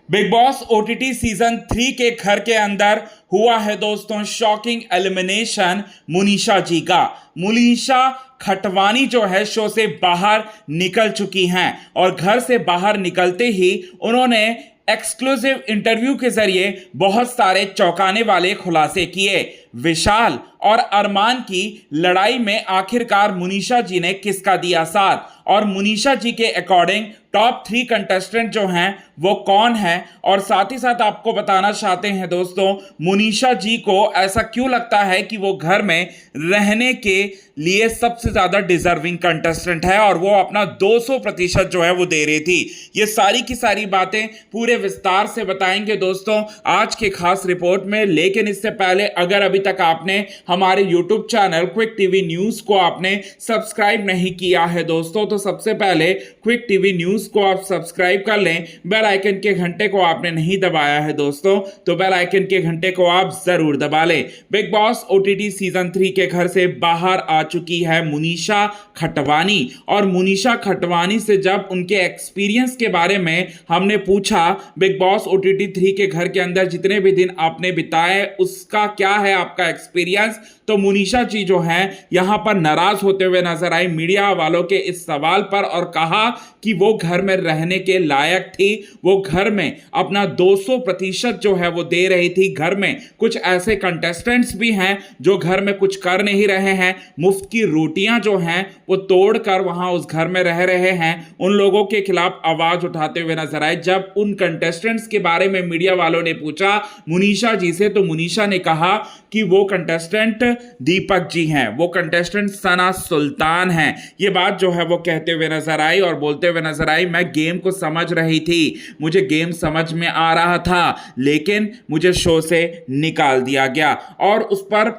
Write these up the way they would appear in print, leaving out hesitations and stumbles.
Big boss OTT season 3 के घर के अंदर हुआ है दोस्तों शॉकिंग एलिमिनेशन मुनीषा जी का। मुनीषा खटवानी जो है शो से बाहर निकल चुकी हैं और घर से बाहर निकलते ही उन्होंने एक्सक्लूसिव इंटरव्यू के जरिए बहुत सारे चौंकाने वाले खुलासे किए। विशाल और अरमान की लड़ाई में आखिरकार मुनीषा जी ने किसका दिया साथ और मुनीषा जी के अकॉर्डिंग टॉप 3 कंटेस्टेंट जो हैं वो कौन है, और साथ ही साथ आपको बताना चाहते हैं दोस्तों मुनीषा जी को ऐसा क्यों लगता है कि वो घर में रहने के लिए सबसे ज्यादा डिजर्विंग कंटेस्टेंट है और वो अपना 200% जो है वो दे रही थी। ये सारी की सारी बातें पूरे विस्तार से बताएंगे दोस्तों आज के खास रिपोर्ट में। लेकिन इससे पहले अगर अभी तक आपने हमारे YouTube channel quick TV news को आपने सब्सक्राइब नहीं किया है दोस्तों, तो सबसे पहले क्विक टीवी न्यूज को आप सब्सक्राइब कर लें। बेल आइकन के घंटे को आपने नहीं दबाया है दोस्तों तो बेल आइकन के घंटे को आप जरूर दबा लें। बिग बॉस ओटीटी सीजन 3 के घर से बाहर आ चुकी है मुनीषा खटवानी, और मुनीषा खटवानी से जब उनके एक्सपीरियंस के बारे में हमने पूछा, बिग बॉस ओटीटी 3 के घर के अंदर जितने भी दिन आपने बिताए उसका क्या है आपका एक्सपीरियंस, तो मुनीषा जी जो हैं यहां पर नाराज होते हुए नजर आई मीडिया वालों के इस सवाल पर और कहा कि वो घर में रहने के लायक थी, वो घर में अपना 200% जो है वो दे रही थी। घर में कुछ ऐसे कंटेस्टेंट्स भी हैं जो घर में कुछ कर नहीं रहे हैं, मुफ्त की रोटियां जो हैं वो तोड़कर वहां उस घर में रह रहे हैं, उन लोगों के खिलाफ आवाज उठाते हुए नजर आए। जब उन कंटेस्टेंट्स के बारे में मीडिया वालों ने पूछा मुनीषा जी से, तो मुनीषा ने कहा कि वो कंटेस्टेंट दीपक जी हैं, वो कंटेस्टेंट सना सुल्तान हैं। ये बात जो है वो कहते हुए नजर आई और बोलते हुए नजर आई, मैं गेम को समझ रही थी, मुझे गेम समझ में आ रहा था, लेकिन मुझे शो से निकाल दिया गया। और उस पर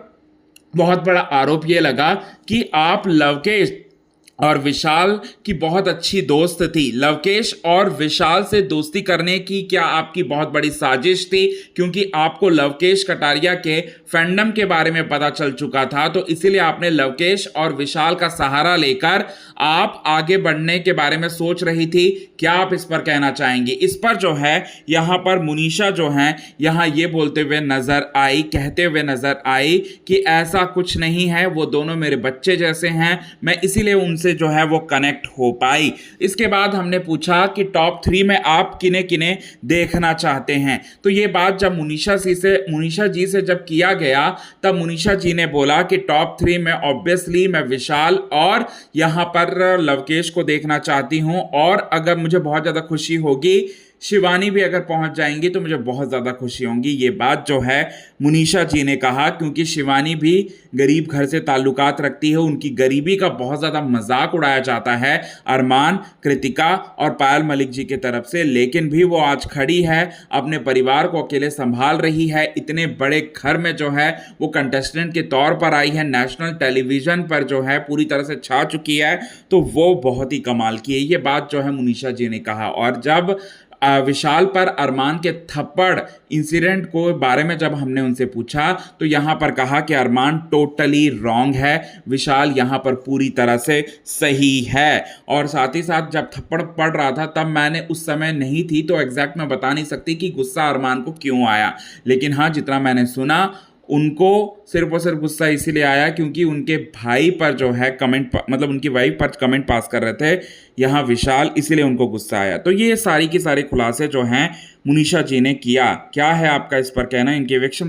बहुत बड़ा आरोप ये लगा कि आप लवकेश और विशाल की बहुत अच्छी दोस्त थी। लवकेश और विशाल से दोस्ती करने की क्या आपकी बहुत बड़ी साजिश थी, क्योंकि आपको लवकेश कटारिया के फैंडम के बारे में पता चल चुका था, तो इसीलिए आपने लवकेश और विशाल का सहारा लेकर आप आगे बढ़ने के बारे में सोच रही थी। क्या आप इस पर कहना चाहेंगी? इस पर जो है यहाँ पर मुनीषा जो है यहाँ ये बोलते हुए नजर आई, कहते हुए नजर आई कि ऐसा कुछ नहीं है, वो दोनों मेरे बच्चे जैसे हैं, मैं इसीलिए उनसे जो है वो कनेक्ट हो पाई। इसके बाद हमने पूछा कि टॉप 3 में आप किने किने देखना चाहते हैं, तो ये बात जब मुनीषा जी से जब किया गया तब मुनीषा जी ने बोला कि टॉप 3 में ऑब्वियसली मैं विशाल और यहां पर लवकेश को देखना चाहती हूं, और अगर मुझे बहुत ज्यादा खुशी होगी शिवानी भी अगर पहुंच जाएंगी तो मुझे बहुत ज़्यादा खुशी होगी। ये बात जो है मुनीषा जी ने कहा, क्योंकि शिवानी भी गरीब घर से ताल्लुकात रखती है, उनकी गरीबी का बहुत ज़्यादा मजाक उड़ाया जाता है अरमान, कृतिका और पायल मलिक जी की तरफ से, लेकिन भी वो आज खड़ी है, अपने परिवार को अकेले संभाल रही है, इतने बड़े घर में जो है वो कंटेस्टेंट के तौर पर आई है, नेशनल टेलीविज़न पर जो है पूरी तरह से छा चुकी है, तो वो बहुत ही कमाल की है। ये बात जो है मुनीषा जी ने कहा। और जब विशाल पर अरमान के थप्पड़ इंसिडेंट को बारे में जब हमने उनसे पूछा तो यहाँ पर कहा कि अरमान टोटली रॉन्ग है, विशाल यहाँ पर पूरी तरह से सही है। और साथ ही साथ जब थप्पड़ पड़ रहा था तब मैंने उस समय नहीं थी तो एग्जैक्ट मैं बता नहीं सकती कि गुस्सा अरमान को क्यों आया, लेकिन हाँ जितना मैंने सुना उनको सिर्फ और सिर्फ गुस्सा इसीलिए आया क्योंकि उनके भाई पर जो है कमेंट मतलब उनकी वाइफ पर कमेंट पास कर रहे थे यहाँ विशाल, इसीलिए उनको गुस्सा आया। तो ये सारी की सारी खुलासे जो हैं मुनीषा जी ने किया। क्या है आपका इस पर कहना? इनके एविक्शन पर